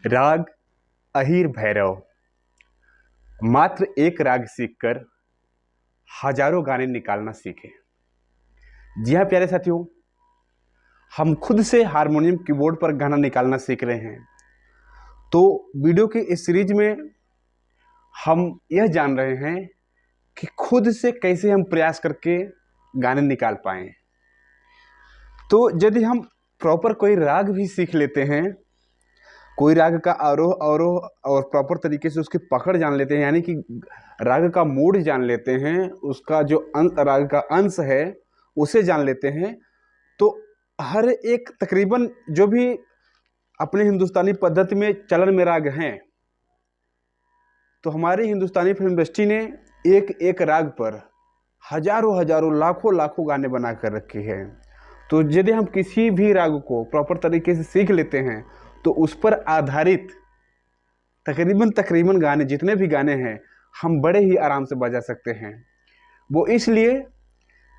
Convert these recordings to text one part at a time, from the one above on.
राग अहीर भैरव। मात्र एक राग सीखकर हजारों गाने निकालना सीखे। जी हाँ प्यारे साथियों, हम खुद से हारमोनियम कीबोर्ड पर गाना निकालना सीख रहे हैं। तो वीडियो की इस सीरीज में हम यह जान रहे हैं कि खुद से कैसे हम प्रयास करके गाने निकाल पाएं। तो यदि हम प्रॉपर कोई राग भी सीख लेते हैं, कोई राग का आरोह अवरोह और प्रॉपर तरीके से उसकी पकड़ जान लेते हैं, यानी कि राग का मूड जान लेते हैं, उसका जो राग का अंश है उसे जान लेते हैं, तो हर एक तकरीबन जो भी अपने हिंदुस्तानी पद्धति में चलन में राग हैं, तो हमारी हिंदुस्तानी फिल्म इंडस्ट्री ने एक एक राग पर हजारों हजारों लाखों लाखों गाने बना कर रखे हैं। तो यदि हम किसी भी राग को प्रॉपर तरीके से सीख लेते हैं तो उस पर आधारित तकरीबन गाने, जितने भी गाने हैं, हम बड़े ही आराम से बजा सकते हैं। वो इसलिए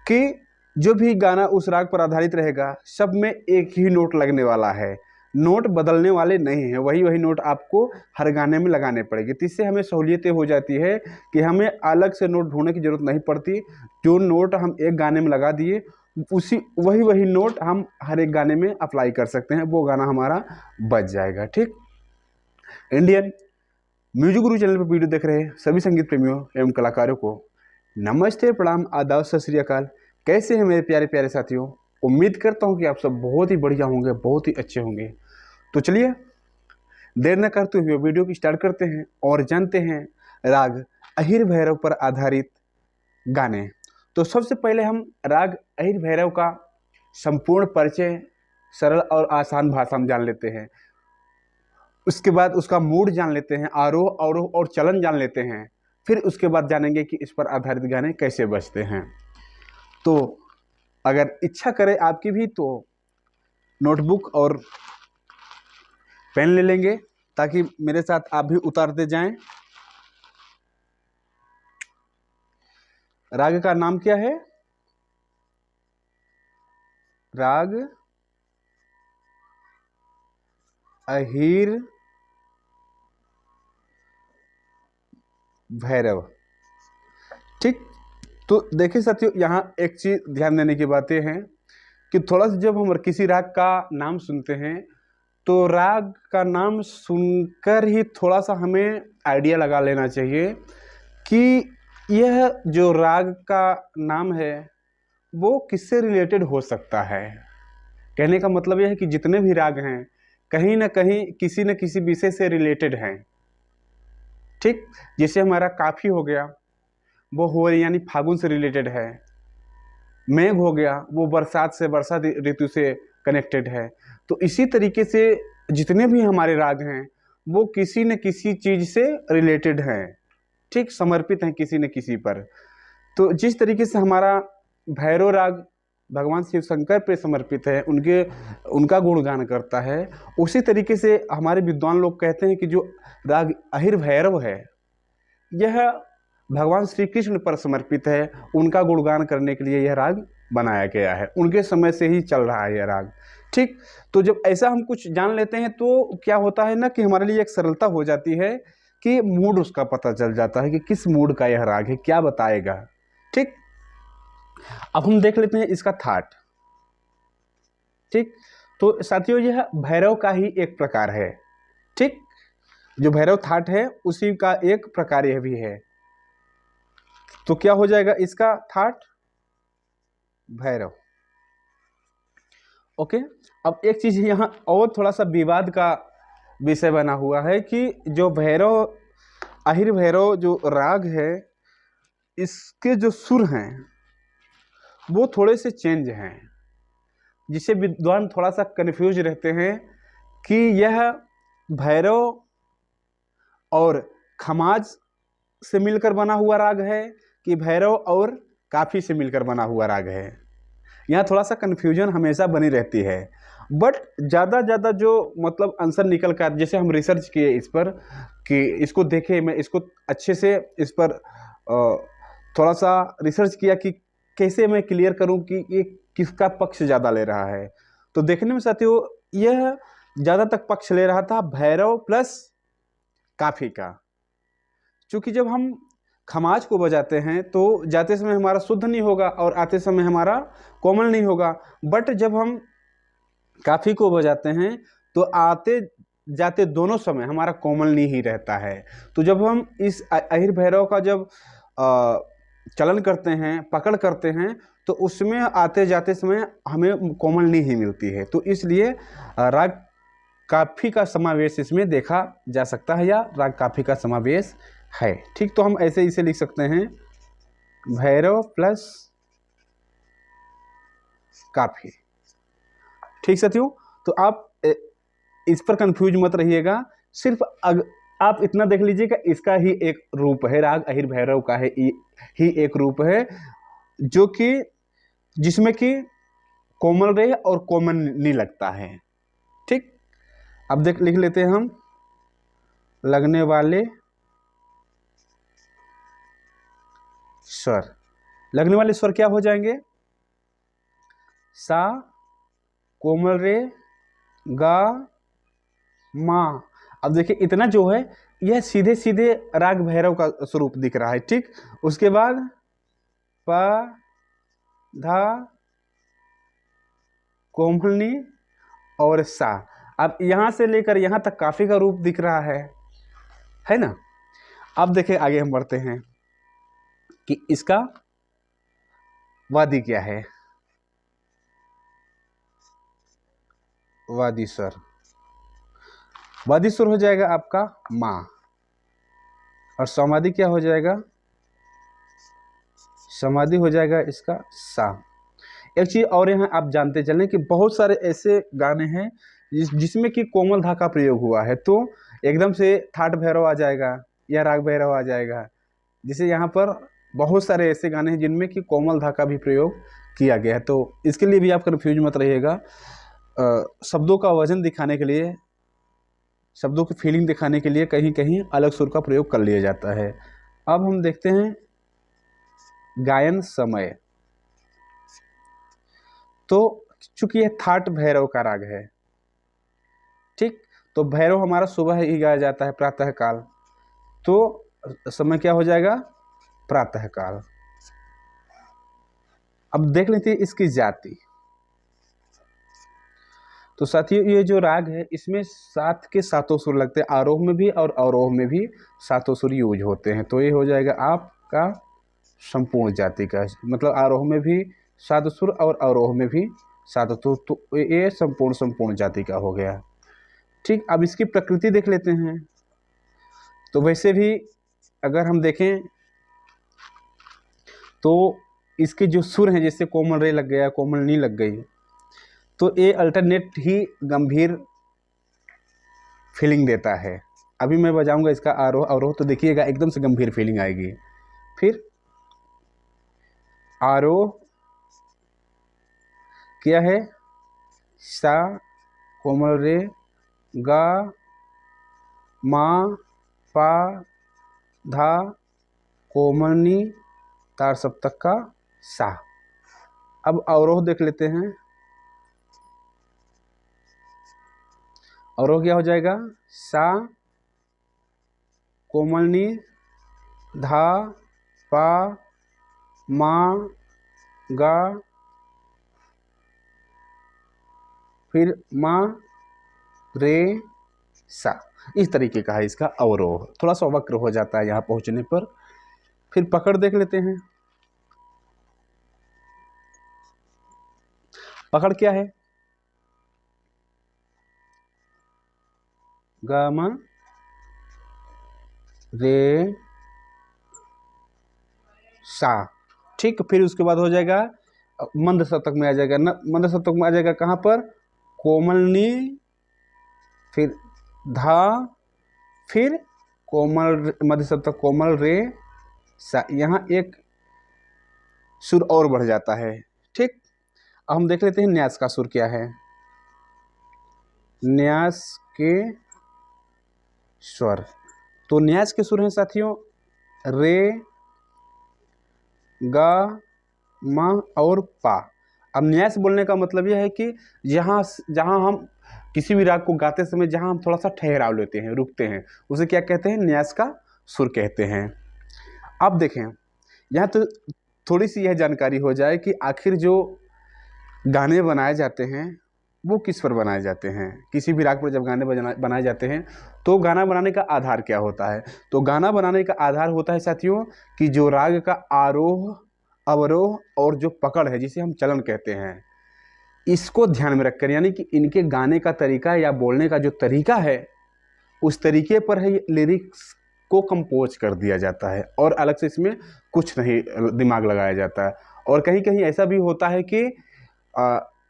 कि जो भी गाना उस राग पर आधारित रहेगा, सब में एक ही नोट लगने वाला है, नोट बदलने वाले नहीं हैं। वही नोट आपको हर गाने में लगाने पड़ेगी। तो इससे हमें सहूलियतें हो जाती है कि हमें अलग से नोट ढूंढने की ज़रूरत नहीं पड़ती। जो नोट हम एक गाने में लगा दिए, उसी वही नोट हम हर एक गाने में अप्लाई कर सकते हैं, वो गाना हमारा बच जाएगा। ठीक। इंडियन म्यूजिक गुरु चैनल पर वीडियो देख रहे सभी संगीत प्रेमियों एवं कलाकारों को नमस्ते, प्रणाम, आदाब, सत श्री अकाल। कैसे हैं मेरे प्यारे प्यारे साथियों? उम्मीद करता हूं कि आप सब बहुत ही बढ़िया होंगे, बहुत ही अच्छे होंगे। तो चलिए देर न करते हुए वीडियो की स्टार्ट करते हैं और जानते हैं राग अहीर भैरव पर आधारित गाने। तो सबसे पहले हम राग अहीर भैरव का संपूर्ण परिचय सरल और आसान भाषा में जान लेते हैं। उसके बाद उसका मूड जान लेते हैं, आरोह अवरोह और चलन जान लेते हैं। फिर उसके बाद जानेंगे कि इस पर आधारित गाने कैसे बजते हैं। तो अगर इच्छा करे आपकी भी तो नोटबुक और पेन ले लेंगे ताकि मेरे साथ आप भी उतारते जाएं। राग का नाम क्या है? राग अहीर भैरव। ठीक। तो देखिए साथियों, यहाँ एक चीज ध्यान देने की बातें हैं कि थोड़ा सा जब हम किसी राग का नाम सुनते हैं तो राग का नाम सुनकर ही थोड़ा सा हमें आइडिया लगा लेना चाहिए कि यह जो राग का नाम है वो किससे रिलेटेड हो सकता है। कहने का मतलब यह है कि जितने भी राग हैं कहीं ना कहीं किसी न किसी विषय से रिलेटेड हैं। ठीक। जैसे हमारा काफी हो गया, वो होली यानी फागुन से रिलेटेड है। मेघ हो गया, वो बरसात से, बरसात ऋतु से कनेक्टेड है। तो इसी तरीके से जितने भी हमारे राग हैं वो किसी न किसी चीज से रिलेटेड हैं। ठीक, समर्पित हैं किसी न किसी पर। तो जिस तरीके से हमारा भैरव राग भगवान शिव शंकर पे समर्पित है, उनका गुणगान करता है, उसी तरीके से हमारे विद्वान लोग कहते हैं कि जो राग अहीर भैरव है यह भगवान श्री कृष्ण पर समर्पित है। उनका गुणगान करने के लिए यह राग बनाया गया है, उनके समय से ही चल रहा है यह राग। ठीक। तो जब ऐसा हम कुछ जान लेते हैं तो क्या होता है ना कि हमारे लिए एक सरलता हो जाती है कि मूड उसका पता चल जाता है कि किस मूड का यह राग है, क्या बताएगा। ठीक। अब हम देख लेते हैं इसका थाट। ठीक। तो साथियों, यह भैरव का ही एक प्रकार है। ठीक। जो भैरव थाट है उसी का एक प्रकार यह भी है। तो क्या हो जाएगा इसका थाट? भैरव। ओके। अब एक चीज यहाँ और थोड़ा सा विवाद का विषय बना हुआ है कि जो भैरव अहीर भैरव जो राग है, इसके जो सुर हैं वो थोड़े से चेंज हैं, जिससे विद्वान थोड़ा सा कंफ्यूज रहते हैं कि यह भैरव और खमाज से मिलकर बना हुआ राग है कि भैरव और काफी से मिलकर बना हुआ राग है। यहाँ थोड़ा सा कन्फ्यूजन हमेशा बनी रहती है। बट ज़्यादा जो मतलब आंसर निकल कर, जैसे हम रिसर्च किए इस पर कि इसको देखे, मैं इसको अच्छे से इस पर थोड़ा सा रिसर्च किया कि कैसे मैं क्लियर करूं कि ये किसका पक्ष ज़्यादा ले रहा है। तो देखने में साथियों, यह ज़्यादा तक पक्ष ले रहा था भैरव प्लस काफी का। क्योंकि जब हम खमाज को बजाते हैं तो जाते समय हमारा शुद्ध नहीं होगा और आते समय हमारा कोमल नहीं होगा, बट जब हम काफी को बजाते हैं तो आते जाते दोनों समय हमारा कोमल नहीं ही रहता है। तो जब हम इस अहिर भैरव का जब चलन करते हैं, पकड़ करते हैं, तो उसमें आते जाते समय हमें कोमल नहीं ही मिलती है। तो इसलिए राग काफी का समावेश इसमें देखा जा सकता है, या राग काफी का समावेश है। ठीक, तो हम ऐसे इसे लिख सकते हैं भैरव प्लस काफी। ठीक साथियों, तो आप इस पर कंफ्यूज मत रहिएगा, सिर्फ आप इतना देख लीजिएगा इसका ही एक रूप है, राग अहिर भैरव का ही एक रूप है, जो कि जिसमें कि कोमल रे और कोमल नहीं लगता है। ठीक, अब लिख लेते हैं हम लगने वाले स्वर। लगने वाले स्वर क्या हो जाएंगे? सा, कोमल रे, गा, मा। अब देखिए इतना जो है यह सीधे सीधे राग भैरव का स्वरूप दिख रहा है। ठीक, उसके बाद प, धा, कोमलनी और सा। अब यहां से लेकर यहां तक काफी का रूप दिख रहा है ना। अब देखिए आगे हम बढ़ते हैं कि इसका वादी क्या है। वादी स्वर, वादी स्वर हो जाएगा आपका माँ, और समाधि क्या हो जाएगा? समाधि हो जाएगा इसका सा। एक चीज और यहाँ आप जानते चलें कि बहुत सारे ऐसे गाने हैं जिसमें कि कोमल धा का प्रयोग हुआ है, तो एकदम से ठाट भैरव आ जाएगा या राग भैरव आ जाएगा। जिसे यहाँ पर बहुत सारे ऐसे गाने हैं जिनमें कि कोमल धा का भी प्रयोग किया गया है। तो इसके लिए भी आप कन्फ्यूज मत रहिएगा। शब्दों का वजन दिखाने के लिए, शब्दों की फीलिंग दिखाने के लिए कहीं कहीं अलग सुर का प्रयोग कर लिया जाता है। अब हम देखते हैं गायन समय। तो चूंकि यह थाट भैरव का राग है, ठीक, तो भैरव हमारा सुबह ही गाया जाता है, प्रातः काल, तो समय क्या हो जाएगा? प्रातः काल। अब देख लेते हैं इसकी जाति। तो साथियों ये जो राग है इसमें सात के सातों सुर लगते हैं, आरोह में भी और अवरोह में भी सातों सुर यूज होते हैं। तो ये हो जाएगा आपका संपूर्ण जाति का, मतलब आरोह में भी सात सुर और अवरोह में भी सात सुर, तो ये संपूर्ण जाति का हो गया। ठीक, अब इसकी प्रकृति देख लेते हैं। तो वैसे भी अगर हम देखें तो इसके जो सुर हैं, जैसे कोमल रे लग गया, कोमल नी लग गई, तो ये अल्टरनेट ही गंभीर फीलिंग देता है। अभी मैं बजाऊंगा इसका आरोह अवरोह, तो देखिएगा एकदम से गंभीर फीलिंग आएगी। फिर आरोह क्या है? सा, कोमल रे, गा, मा, पा, धा, कोमलनी, तार सप्तक का सा। अब अवरोह देख लेते हैं। अवरोह क्या हो जाएगा? सा, कोमलनी, धा, पा, मा, गा, फिर मा, रे, सा। इस तरीके का है इसका अवरोह। थोड़ा सा वक्र हो जाता है यहाँ पहुँचने पर। फिर पकड़ देख लेते हैं। पकड़ क्या है? गा, मा, रे, सा। ठीक, फिर उसके बाद हो जाएगा मंद सप्तक में आ जाएगा न, मंद सप्तक में आ जाएगा कहाँ पर? कोमलनी, फिर धा, फिर कोमल मध्य सप्तक कोमल रे, सा। यहाँ एक सुर और बढ़ जाता है। ठीक, अब हम देख लेते हैं न्यास का सुर क्या है। न्यास के स्वर, तो न्यास के सुर हैं साथियों रे, गा, मा और पा। अब न्यास बोलने का मतलब यह है कि जहाँ हम किसी भी राग को गाते समय जहाँ हम थोड़ा सा ठहराव लेते हैं, रुकते हैं, उसे क्या कहते हैं? न्यास का सुर कहते हैं। अब देखें, यहाँ तो थोड़ी सी यह जानकारी हो जाए कि आखिर जो गाने बनाए जाते हैं वो किस पर बनाए जाते हैं। किसी भी राग पर जब गाने बनाए जाते हैं तो गाना बनाने का आधार क्या होता है? तो गाना बनाने का आधार होता है साथियों कि जो राग का आरोह, अवरोह और जो पकड़ है, जिसे हम चलन कहते हैं, इसको ध्यान में रखकर, यानी कि इनके गाने का तरीका या बोलने का जो तरीका है, उस तरीके पर ही लिरिक्स को कंपोज कर दिया जाता है और अलग से इसमें कुछ नहीं दिमाग लगाया जाता है। और कहीं कहीं ऐसा भी होता है कि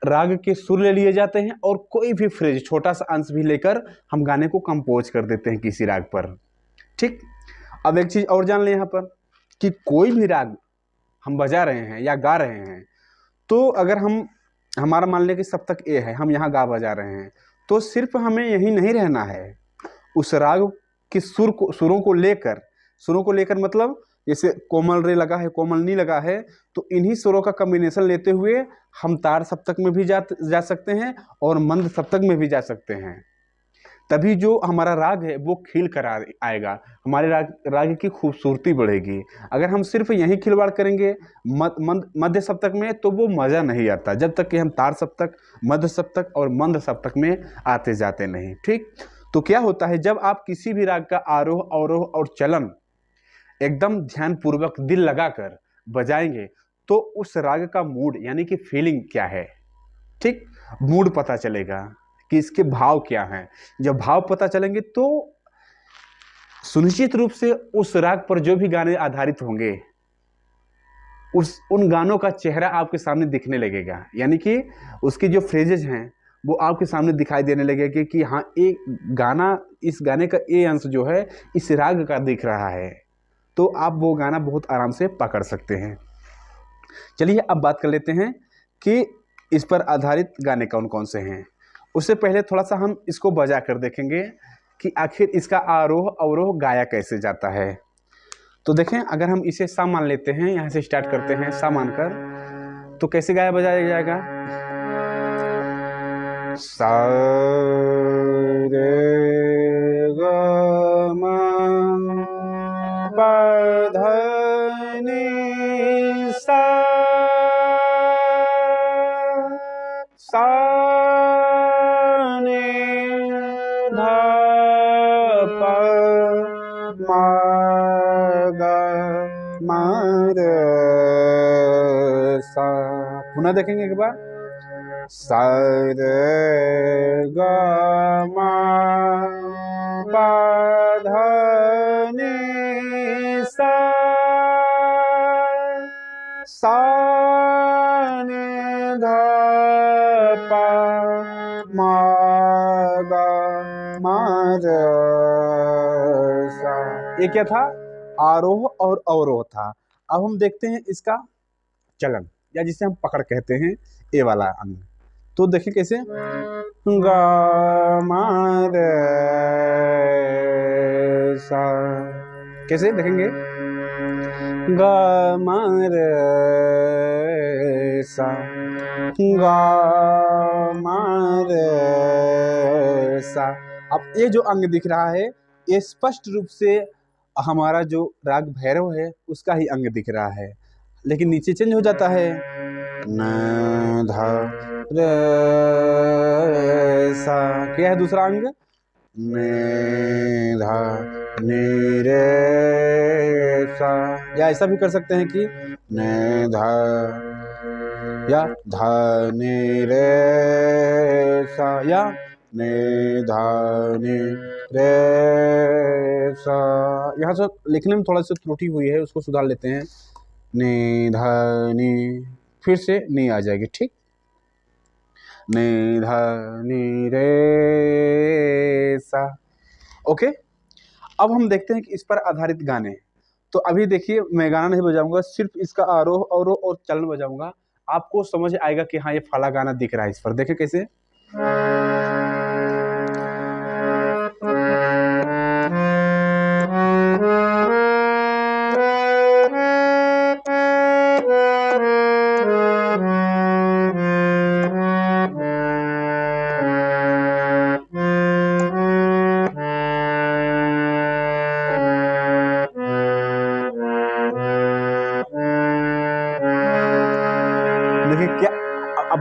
राग के सुर ले लिए जाते हैं और कोई भी फ्रेज, छोटा सा अंश भी लेकर हम गाने को कंपोज कर देते हैं किसी राग पर। ठीक, अब एक चीज़ और जान लें यहाँ पर कि कोई भी राग हम बजा रहे हैं या गा रहे हैं, तो अगर हमारा मान लें कि सप्तक ए है, हम यहाँ गा बजा रहे हैं, तो सिर्फ हमें यही नहीं रहना है, उस राग के सुरों को लेकर मतलब जैसे कोमल रे लगा है, कोमल नी लगा है, तो इन्हीं सुरों का कॉम्बिनेशन लेते हुए हम तार सप्तक में भी जा सकते हैं और मंद सप्तक में भी जा सकते हैं। तभी जो हमारा राग है वो खिल कर आएगा, हमारे राग की खूबसूरती बढ़ेगी। अगर हम सिर्फ यही खिलवाड़ करेंगे मध्य सप्तक में, तो वो मज़ा नहीं आता जब तक कि हम तार सप्तक, मध्य सप्तक और मंद सप्तक में आते जाते नहीं। ठीक, तो क्या होता है, जब आप किसी भी राग का आरोह, अवरोह और चलन एकदम ध्यानपूर्वक दिल लगाकर बजाएंगे, तो उस राग का मूड यानी कि फीलिंग क्या है, ठीक, मूड पता चलेगा कि इसके भाव क्या हैं। जब भाव पता चलेंगे तो सुनिश्चित रूप से उस राग पर जो भी गाने आधारित होंगे, उन गानों का चेहरा आपके सामने दिखने लगेगा, यानी कि उसके जो फ्रेजेज हैं वो आपके सामने दिखाई देने लगेगा कि हाँ, इस गाने का ये अंश जो है इस राग का दिख रहा है, तो आप वो गाना बहुत आराम से पकड़ सकते हैं। चलिए अब बात कर लेते हैं कि इस पर आधारित गाने कौन कौन से हैं। उससे पहले थोड़ा सा हम इसको बजा कर देखेंगे कि आखिर इसका आरोह अवरोह गाया कैसे जाता है। तो देखें, अगर हम इसे सा मान लेते हैं, यहाँ से स्टार्ट करते हैं सा मानकर, तो कैसे गाया बजाया जाएगा? सा रे ग म प ध नि सा, सा नि ध प म ग म र सा। पुनः देखेंगे एक बार, सा रे ग म प ध नि सा, सा नि ध प म ग म र सा। ये क्या था? आरोह और अवरोह था। अब हम देखते हैं इसका चलन, या जिसे हम पकड़ कहते हैं, ए वाला अंग। तो देखिए कैसे, ग म र सा, कैसे देखेंगे, ग म र सा, ग म र सा। अब ये जो अंग दिख रहा है, ये स्पष्ट रूप से हमारा जो राग भैरव है उसका ही अंग दिख रहा है, लेकिन नीचे चेंज हो जाता है, न ध र सा। क्या है दूसरा अंग? ने ध नि रे सा। या ऐसा भी कर सकते हैं कि ने ध या ध नि रे सा, या ने ध नि रे सा। यहाँ से लिखने में थोड़ा सा त्रुटि हुई है, उसको सुधार लेते हैं। ने ध नि, फिर से नी आ जाएगी, ठीक, ने ध नि रे सा। ओके, अब हम देखते हैं कि इस पर आधारित गाने। तो अभी देखिए, मैं गाना नहीं बजाऊंगा, सिर्फ इसका आरोह अवरोह और चलन बजाऊंगा, आपको समझ आएगा कि हाँ, ये फला गाना दिख रहा है इस पर। देखें कैसे,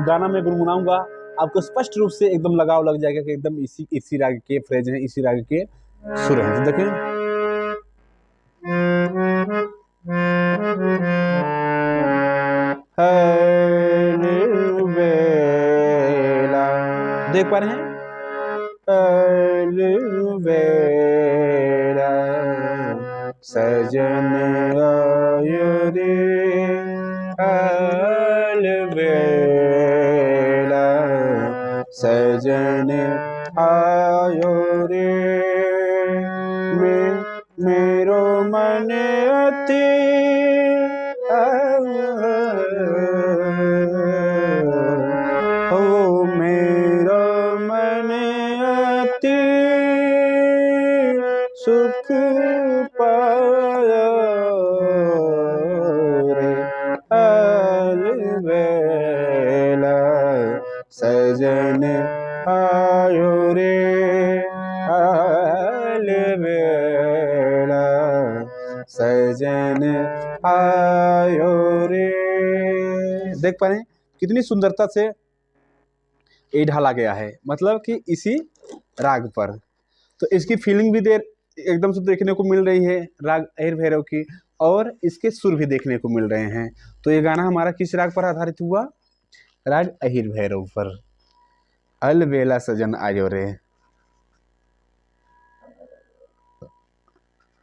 गाना मैं गुनगुनाऊंगा, आपको स्पष्ट रूप से एकदम लगाव लग जाएगा कि एकदम इसी राग के फ्रेज हैं, इसी राग के सुर हैं। तो देखें, देख पा रहे हैं, अलवेला सजन आयो रे, अलवेला सजन आयो रे, मेरो मन अति सुख पाया रे, अलवेला सजन आयो रे, अलवेला सजन आयो रे। देख पा रहे हैं कितनी सुंदरता से ये ढाला गया है, मतलब कि इसी राग पर। तो इसकी फीलिंग भी एकदम से देखने को मिल रही है राग अहिर भैरव की, और इसके सुर भी देखने को मिल रहे हैं। तो ये गाना हमारा किस राग पर आधारित हुआ? राग अहिर भैरव पर। अलवेला सजन आयो रे,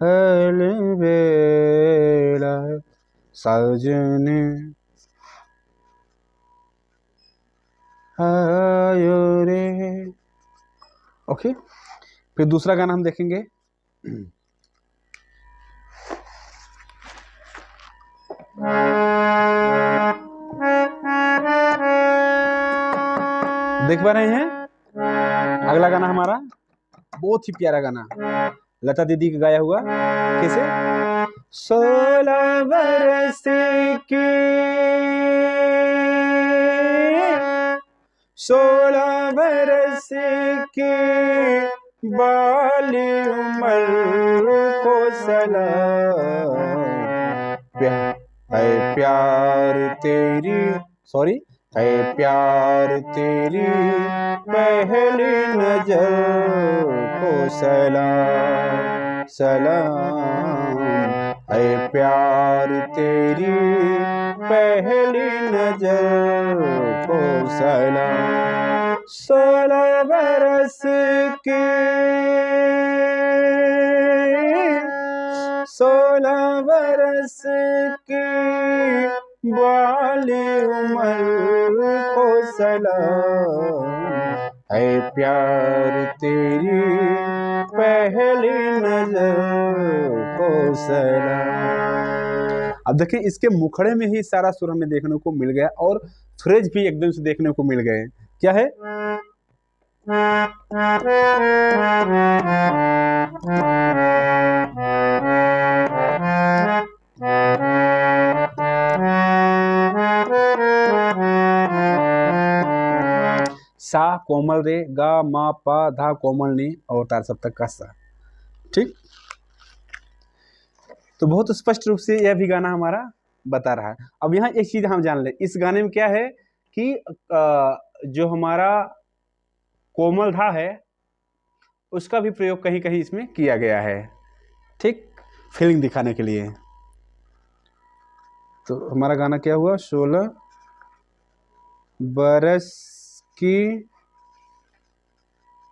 अलवेला सजन आयो रे। ओके, फिर दूसरा गाना हम देखेंगे। देख पा रहे हैं, अगला गाना हमारा बहुत ही प्यारा गाना, लता दीदी का गाया हुआ। कैसे? 16 बरस की 16 बरस की बाली उम्र को सलाम है प्यार तेरी, सॉरी, है प्यार तेरी पहली नजर को सलाम, सलाम है प्यार तेरी पहली नजर को सलाम। 16 बरस की 16 बरस की बाली उम्र को सलाम है प्यार तेरी पहली नजर को सलाम। अब देखिए, इसके मुखड़े में ही सारा सुर हमें देखने को मिल गया और फ्रेज भी एकदम से देखने को मिल गए। क्या है? सा कोमल रे, गा मा पा धा कोमल नी और तार सप्तक का सा। ठीक, तो बहुत स्पष्ट रूप से यह भी गाना हमारा बता रहा है। अब यहाँ एक चीज हम जान ले, इस गाने में क्या है कि जो हमारा कोमल धा है उसका भी प्रयोग कहीं कहीं इसमें किया गया है, ठीक, फीलिंग दिखाने के लिए। तो हमारा गाना क्या हुआ? 16 बरस की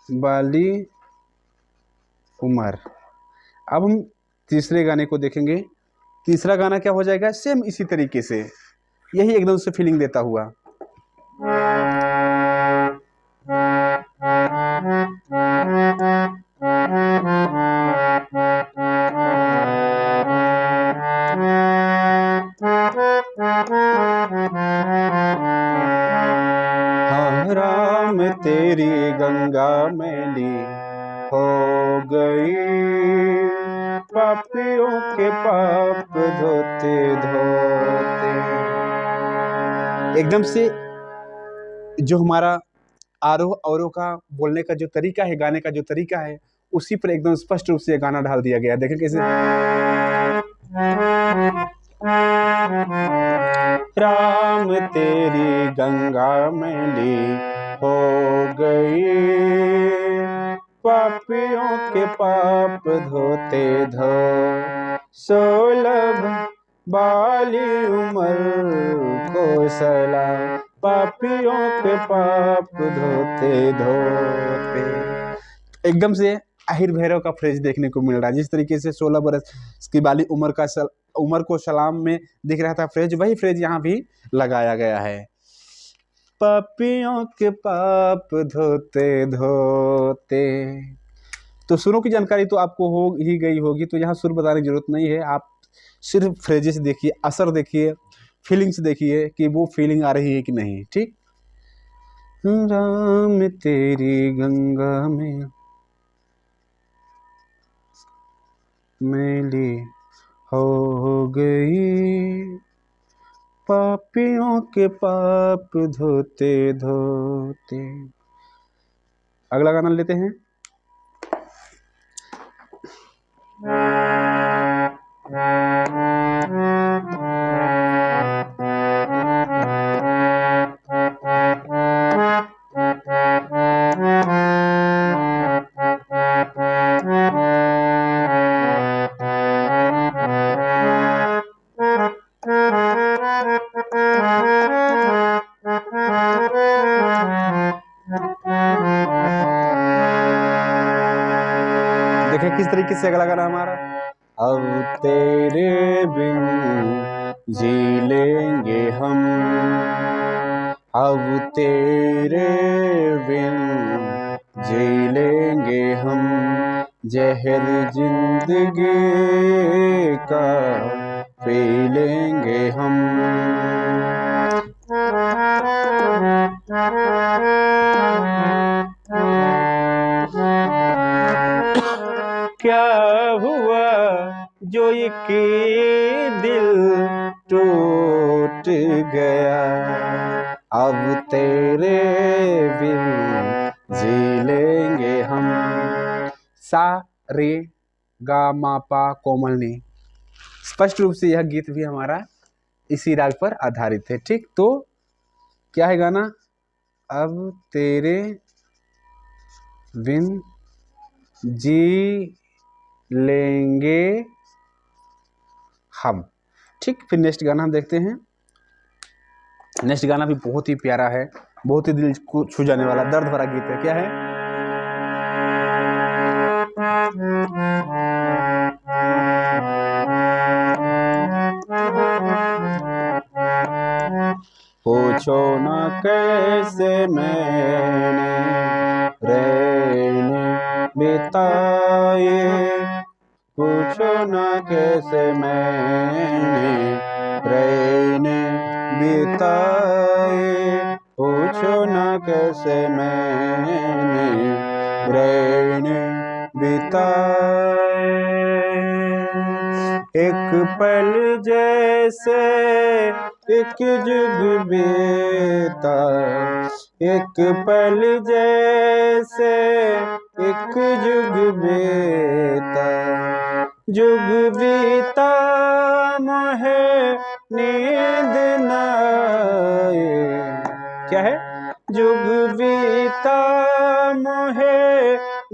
बाली उम्र। अब हम तीसरे गाने को देखेंगे। तीसरा गाना क्या हो जाएगा? सेम इसी तरीके से, यही एकदम से फीलिंग देता हुआ। हाँ राम तेरी गंगा मैली हो गई, पापियों के पाप धोते धोते। एकदम से जो हमारा आरोह अवरोह का बोलने का जो तरीका है, गाने का जो तरीका है, उसी पर एकदम स्पष्ट रूप से गाना ढाल दिया गया। देखें कैसे, राम तेरी गंगा मैली हो गई, पापियों के पाप धोते धो, 16 बाली उम्र को सलाम, पापियों के पाप धोते धोते। एकदम से आहिर भैरव का फ्रेज देखने को मिल रहा है। जिस तरीके से 16 बरस की बाली उम्र को सलाम में दिख रहा था फ्रेज, वही फ्रेज यहाँ भी लगाया गया है। पापियों के पाप धोते धोते। तो सुरों की जानकारी तो आपको हो ही गई होगी, तो यहाँ सुर बताने की जरूरत नहीं है। आप सिर्फ फ्रेजेस देखिए, असर देखिए, फीलिंग्स देखिए कि वो फीलिंग आ रही है कि नहीं। ठीक। राम तेरी गंगा में मैली हो गई, पापियों के पाप धोते धोते। अगला गाना लेते हैं। देखिए किस तरीके से अगला गाना हमारा। अब तेरे बिन जी लेंगे हम, अब तेरे बिन जी लेंगे हम, जहर जिंदगी का पी लेंगे हम। क्या हुआ जो एक दिल टूट गया, अब तेरे बिन जी लेंगे हम। सा रे गा मा पा कोमल। स्पष्ट रूप से यह गीत भी हमारा इसी राग पर आधारित है। ठीक। तो क्या है गाना। अब तेरे बिन जी लेंगे हम। ठीक। फिर नेक्स्ट गाना हम देखते हैं। नेक्स्ट गाना भी बहुत ही प्यारा है, बहुत ही दिल को छू जाने वाला दर्द भरा गीत है। क्या है। पूछो न कैसे मैंने रैन बिताए, पूछो न कैसे मैंने रैन बिताए, पूछो न कैसे मैंने रैन बिताए। एक पल जैसे एक जुग बीता, एक पल जैसे एक जुग बीता, जुग बीता मोहे नींद न आए। क्या है। जुग बीता मोहे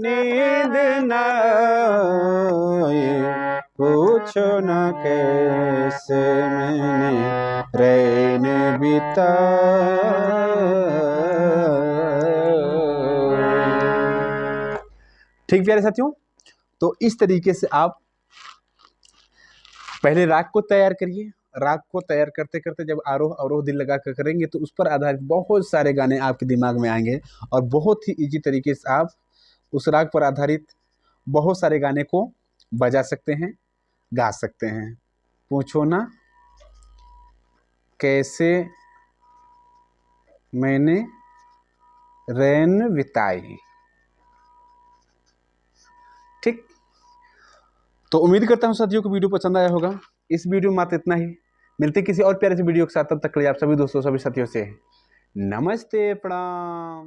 नींद न आए, पूछो न कैसे मैंने रैन बिता। ठीक प्यारे साथियों। तो इस तरीके से आप पहले राग को तैयार करिए। राग को तैयार करते करते जब आरोह अवरोह दिल लगा कर करेंगे तो उस पर आधारित बहुत सारे गाने आपके दिमाग में आएंगे और बहुत ही इजी तरीके से आप उस राग पर आधारित बहुत सारे गाने को बजा सकते हैं, गा सकते हैं। पूछो ना कैसे मैंने रैन बिताई। ठीक। तो उम्मीद करता हूँ साथियों को वीडियो पसंद आया होगा। इस वीडियो में मात्र इतना ही। मिलते किसी और प्यारे से वीडियो के साथ। तब तक के लिए आप सभी दोस्तों सभी साथियों से नमस्ते, प्रणाम।